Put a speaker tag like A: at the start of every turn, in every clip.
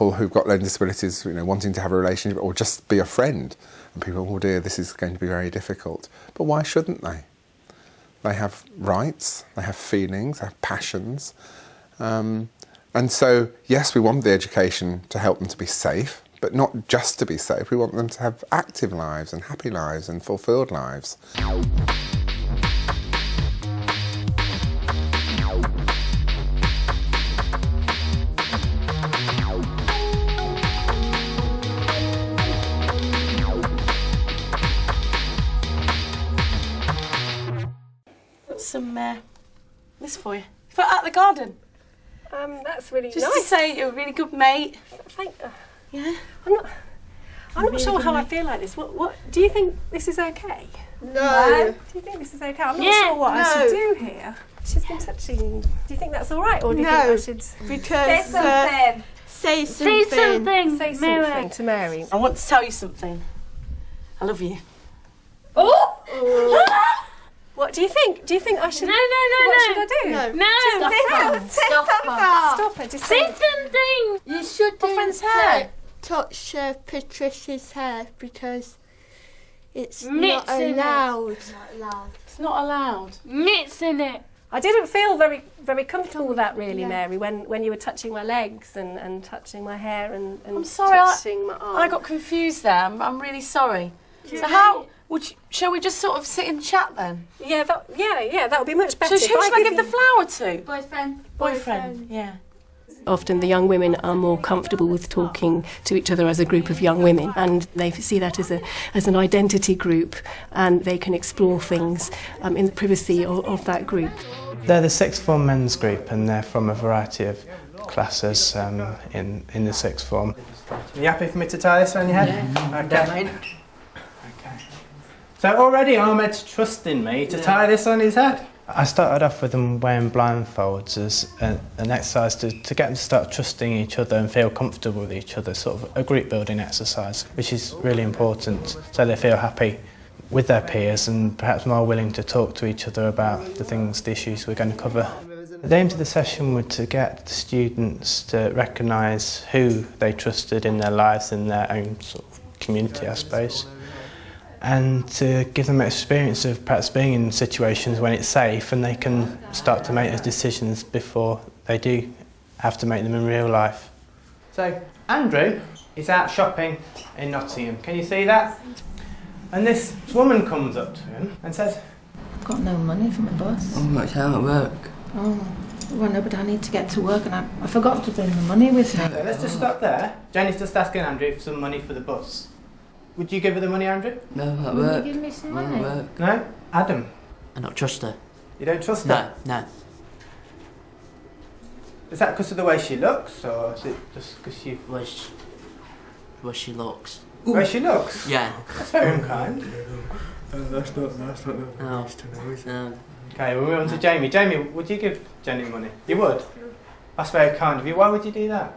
A: couple who've got learning disabilities, wanting to have a relationship or just be a friend, and people, oh dear, this is going to be very difficult. But why shouldn't they? They have rights, they have feelings, they have passions. And so, yes, we want the education to help them to be safe, but not just to be safe. We want them to have active lives and happy lives and fulfilled lives.
B: Some this for you. For out the garden.
C: That's really
B: Just
C: nice.
B: to say you're a really good mate.
C: Yeah. I'm not sure how I feel like this. What do you think this is okay?
D: No.
C: Do you think this is okay? I'm not sure what I should do here. She's been touching. Do you think that's all right, or do you think I should?
D: Because say
B: Say something.
C: Say something to Mary.
B: I want to tell you something. I love you.
C: Oh! What do you think? Do you think I should?
B: No.
C: What should I do?
D: No.
C: Stop her. Just
B: Say
C: say
B: something.
D: You should
B: friend's hair.
D: touch Patricia's hair because it's
B: Mitts
D: not
B: in it.
D: allowed.
B: It's not allowed. Mitts in it.
C: I didn't feel very comfortable with that, really, Mary. When you were touching my legs and touching my hair and
B: I'm sorry.
C: touching my arm.
B: I got confused there. I'm really sorry. So how shall we just sort of sit and chat then?
C: Yeah, that would be much better.
B: So who should I give the flower to?
D: Boyfriend.
B: Boyfriend. Yeah.
C: Often the young women are more comfortable with talking to each other as a group of young women, and they see that as an identity group, and they can explore things in the privacy of that group.
E: They're the sixth form men's group, and they're from a variety of classes in the sixth form. Are you happy for me to tie this on your head? Yeah. Okay. So already Ahmed's trusting me to tie this on his head. I started off with them wearing blindfolds as an exercise to get them to start trusting each other and feel comfortable with each other, sort of a group building exercise, which is really important, so they feel happy with their peers and perhaps more willing to talk to each other about the issues we're going to cover. The aim of the session was to get the students to recognise who they trusted in their lives, in their own sort of community, I suppose, and to give them an experience of perhaps being in situations when it's safe and they can start to make those decisions before they do have to make them in real life. So Andrew is out shopping in Nottingham, can you see that? And this woman comes up to him and says,
F: I've got no money for my bus.
G: Oh, much how at work?
F: Oh, well no, but I need to get to work and I forgot to bring the money with me.
E: So let's just stop there. Jenny's just asking Andrew for some money for the bus. Would you give her the money, Andrew?
G: No, at
F: Will
G: work.
F: you give me some
G: At
F: money?
G: work.
E: No? Adam?
G: I don't trust her.
E: You don't trust her?
G: No.
E: Is that because of the way she looks, or is it just because you...
G: Where she looks.
E: The way she looks?
G: Yeah.
E: That's very unkind.
H: That's not
G: No.
H: nice to know, is it?
G: No.
E: Okay, we'll move on to Jamie. Jamie, would you give Jenny money? You would? That's very kind of you. Why would you do that?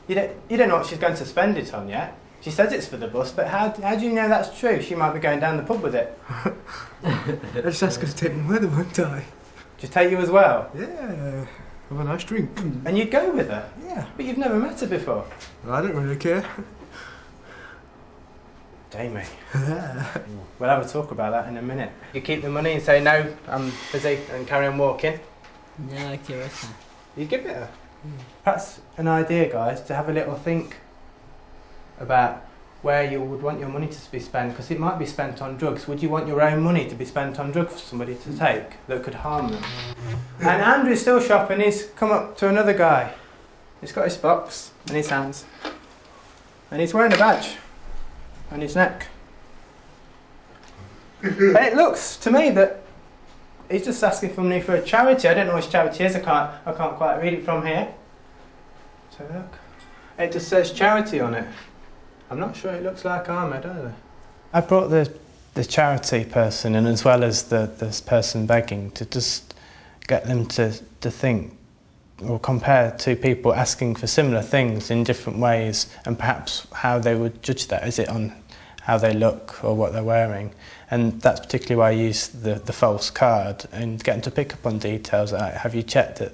E: You don't know what she's going to spend it on yet. She says it's for the bus, but how do you know that's true? She might be going down the pub with it.
H: I just asked her to take me with her, won't I?
E: Just take you as well?
H: Yeah, have a nice drink.
E: And you'd go with her?
H: Yeah.
E: But you've never met her before.
H: I don't really care.
E: Jamie. We'll have a talk about that in a minute. You keep the money and say, no, I'm busy, and carry on walking.
G: Yeah, I care.
E: You give it her. Perhaps an idea, guys, to have a little think about where you would want your money to be spent, because it might be spent on drugs. Would you want your own money to be spent on drugs for somebody to take that could harm them? And Andrew's still shopping. He's come up to another guy. He's got his box in his hands, and he's wearing a badge on his neck. And it looks to me that he's just asking for money for a charity. I don't know which charity it is. I can't quite read it from here. So look, it just says charity on it. I'm not sure it looks like Ahmed either. I brought the charity person in, as well as this person begging, to just get them to think or compare two people asking for similar things in different ways, and perhaps how they would judge that. Is it on how they look or what they're wearing? And that's particularly why I use the false card, and get them to pick up on details like, have you checked that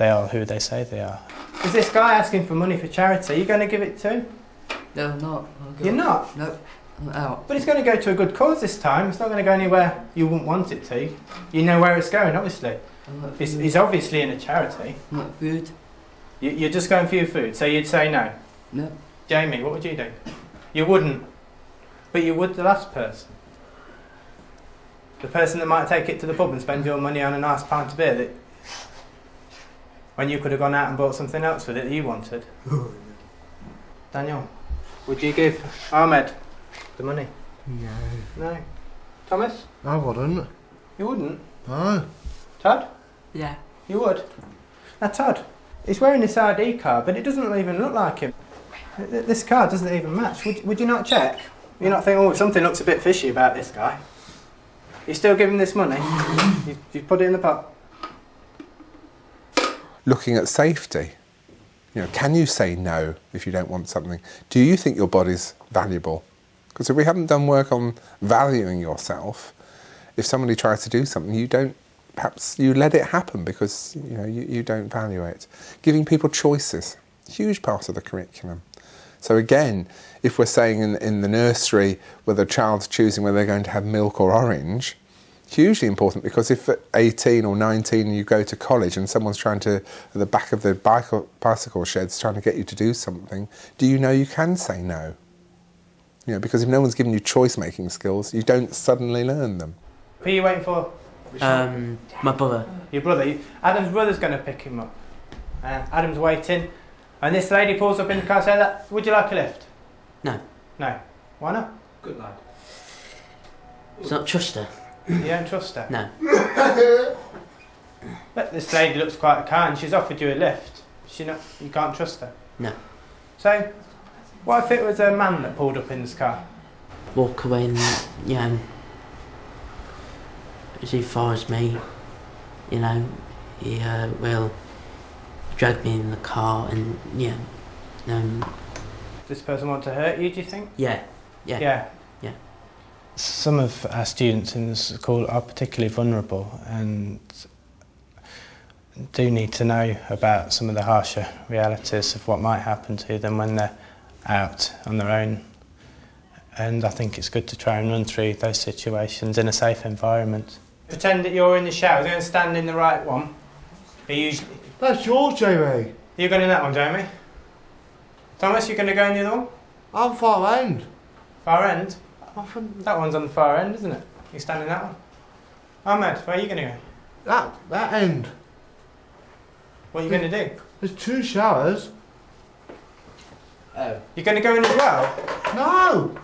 E: they are who they say they are. Is this guy asking for money for charity? Are you going to give it to him?
G: No, I'm not.
E: You're not?
G: No, I'm out.
E: But it's going to go to a good cause this time. It's not going to go anywhere you wouldn't want it to. You know where it's going, obviously. It's obviously in a charity.
G: Not food.
E: You're just going for your food, so you'd say no?
G: No.
E: Jamie, what would you do? You wouldn't. But you would the last person. The person that might take it to the pub and spend your money on a nice pint of beer that when you could have gone out and bought something else with it that you wanted. Daniel, would you give Ahmed the money?
H: No.
E: No. Thomas?
H: I wouldn't.
E: You wouldn't?
H: No.
E: Todd?
G: Yeah.
E: You would? Now Todd, he's wearing this ID card but it doesn't even look like him. This card doesn't even match. Would you not check? You not think, oh, something looks a bit fishy about this guy? You still give him this money? You put it in the pot?
A: Looking at safety. You know, can you say no if you don't want something? Do you think your body's valuable? Because if we haven't done work on valuing yourself, if somebody tries to do something, you don't, perhaps you let it happen because you know you don't value it. Giving people choices, huge part of the curriculum. So again, if we're saying in the nursery whether a child's choosing whether they're going to have milk or orange, hugely important, because if at 18 or 19 you go to college and someone's trying to, at the back of the bicycle sheds, trying to get you to do something, do you know you can say no? You know, because if no one's given you choice-making skills, you don't suddenly learn them.
E: Who are you waiting for?
G: My brother.
E: Your brother. Adam's brother's going to pick him up. Adam's waiting. And this lady pulls up in the car and says, would you like a lift?
G: No.
E: No. Why not?
H: Good lad.
G: It's not trust her.
E: You don't trust her?
G: No.
E: But this lady looks quite kind. She's offered you a lift. You can't trust her?
G: No.
E: So, what if it was a man that pulled up in this car?
G: Walk away and, you know, as far as me, you know, he will drag me in the car and, yeah.
E: This person want to hurt you, do you think?
G: Yeah.
E: Yeah. Some of our students in the school are particularly vulnerable and do need to know about some of the harsher realities of what might happen to them when they're out on their own. And I think it's good to try and run through those situations in a safe environment. Pretend that you're in the shower. You're going to stand in the right one.
H: That's yours, Jamie.
E: You're going in that one, Jamie. Thomas, you're going to go in the other one?
H: I'm far end.
E: Far end? That one's on the far end, isn't it? You stand in that one. Ahmed, where are you going to go?
H: That end.
E: What are you going to do?
H: There's 2 showers.
G: Oh.
E: You're going to go in as well?
H: No!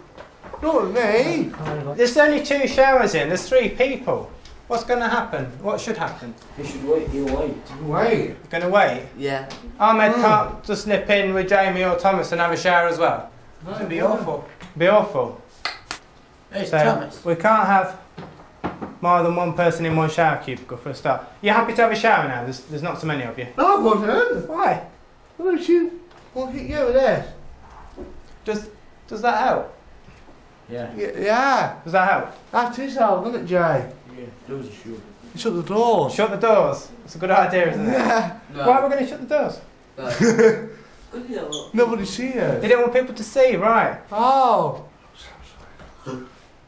H: Not with me.
E: There's only 2 showers in, there's 3 people. What's going to happen? What should happen?
G: You should wait. You'll wait.
H: Wait.
E: You're going to wait?
G: Yeah.
E: Ahmed can't just nip in with Jamie or Thomas and have a shower as well?
H: It'd
E: be awful. Be awful.
G: Hey,
E: So
G: Thomas.
E: we can't have more than one person in one shower cubicle for a start. You're happy to have a shower now? There's not so many of you.
H: No, I wasn't.
E: Why?
H: Well, you hit you with this.
E: Does that help?
G: Yeah.
H: Yeah.
E: Does that help?
H: That is how, doesn't it, Jay?
G: Yeah. Those are sure.
H: You shut the doors.
E: Shut the doors. It's a good idea, isn't it?
H: Yeah.
E: Why are we going to shut the doors?
H: Nobody see you.
E: They don't want people to see, right?
H: Oh.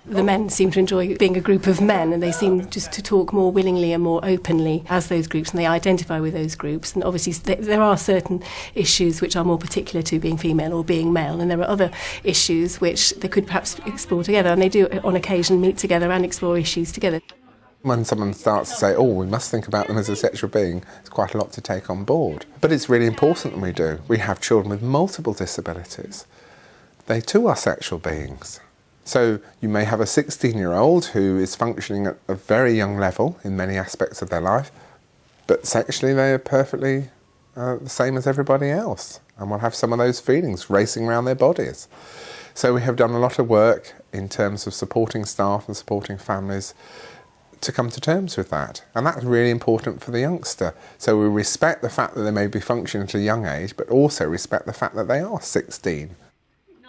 C: The men seem to enjoy being a group of men, and they seem just to talk more willingly and more openly as those groups, and they identify with those groups. And obviously there are certain issues which are more particular to being female or being male, and there are other issues which they could perhaps explore together, and they do on occasion meet together and explore issues together.
A: When someone starts to say, oh, we must think about them as a sexual being, it's quite a lot to take on board. But it's really important that we do. We have children with multiple disabilities. They too are sexual beings. So you may have a 16-year-old who is functioning at a very young level in many aspects of their life, but sexually they are perfectly the same as everybody else, and will have some of those feelings racing around their bodies. So we have done a lot of work in terms of supporting staff and supporting families to come to terms with that, and that's really important for the youngster. So we respect the fact that they may be functioning at a young age, but also respect the fact that they are 16.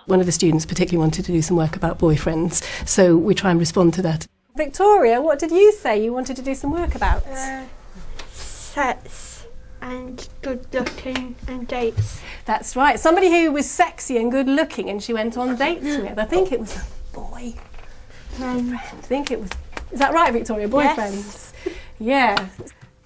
C: One of the students particularly wanted to do some work about boyfriends, so we try and respond to that.
I: Victoria, what did you say you wanted to do some work about?
D: Sex and good looking and dates.
C: That's right. Somebody who was sexy and good looking and she went on dates with. I think it was a boy. I think it was. Is that right, Victoria? Boyfriends? Yeah.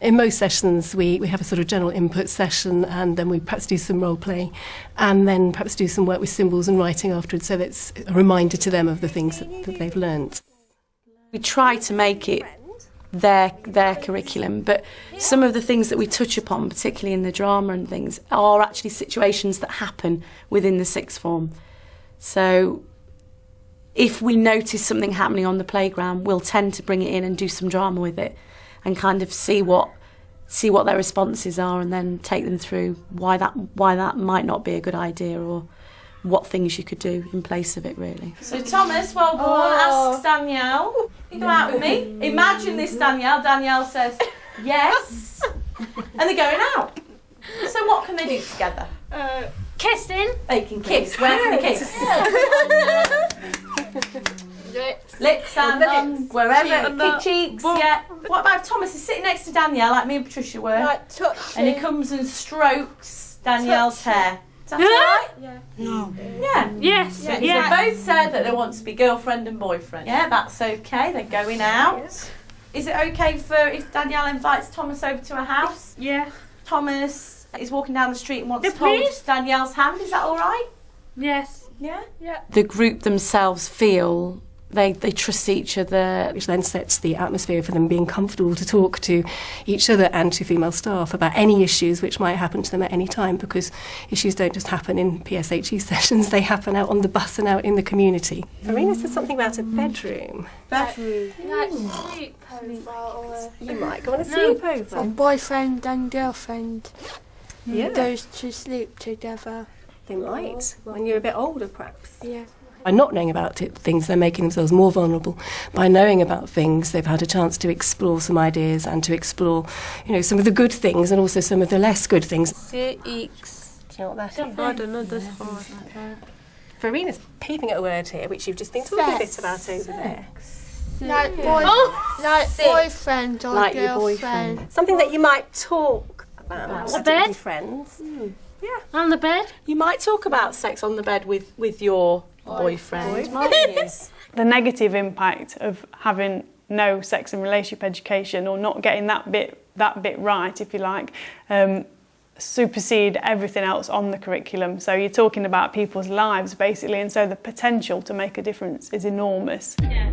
C: In most sessions we have a sort of general input session, and then we perhaps do some role play, and then perhaps do some work with symbols and writing afterwards, so that it's a reminder to them of the things that they've learnt.
B: We try to make it their curriculum, but some of the things that we touch upon, particularly in the drama and things, are actually situations that happen within the sixth form. So if we notice something happening on the playground, we'll tend to bring it in and do some drama with it, and kind of see what their responses are, and then take them through why that might not be a good idea, or what things you could do in place of it, really. So Thomas, well born, asks Danielle, you go out with me. Imagine this, Danielle. Danielle says yes, and they're going out. So what can they do together?
I: Kissing.
B: They can kiss. Where can they kiss? Lips and on wherever, cheeks, yeah. What about if Thomas is sitting next to Danielle, like me and Patricia were,
D: Like touching.
B: and he comes and strokes Danielle's hair? Is that all right?
D: Yeah.
I: No.
B: Yeah.
I: Yes.
B: Yeah.
I: Yeah.
B: They both said that they want to be girlfriend and boyfriend. Yeah, that's okay. They're going out. Yeah. Is it okay if Danielle invites Thomas over to her house?
I: Yeah.
B: Thomas is walking down the street and wants
I: Yeah,
B: to hold
I: please.
B: Danielle's hand. Is that all right?
I: Yes.
B: Yeah. Yeah. The group themselves feel they trust each other,
C: which then sets the atmosphere for them being comfortable to talk to each other and to female staff about any issues which might happen to them at any time, because issues don't just happen in PSHE sessions, they happen out on the bus and out in the community. Verena said something about a bedroom.
D: Bedroom. Like sleepover, or
C: You might go on a sleepover.
D: a boyfriend and girlfriend.
C: Yeah.
D: Those two sleep together.
C: They might, when you're a bit older perhaps.
D: Yeah.
C: By not knowing about things, they're making themselves more vulnerable. By knowing about things, they've had a chance to explore some ideas and to explore, some of the good things and also some of the less good things.
D: CX.
C: Do you know what that is?
D: I don't know this hard.
C: Verena's peeping at a word here, which you've just been talking a bit about over there.
D: Like boyfriend or
B: Like your
D: girlfriend.
B: boyfriend.
C: Something that you might talk about.
I: The bed?
C: With friends.
B: Yeah.
I: On the bed.
B: You might talk about sex on the bed with your boyfriend.
J: The negative impact of having no sex and relationship education, or not getting that bit right, if you like, supersede everything else on the curriculum. So you're talking about people's lives basically, and so the potential to make a difference is enormous.
I: Yeah.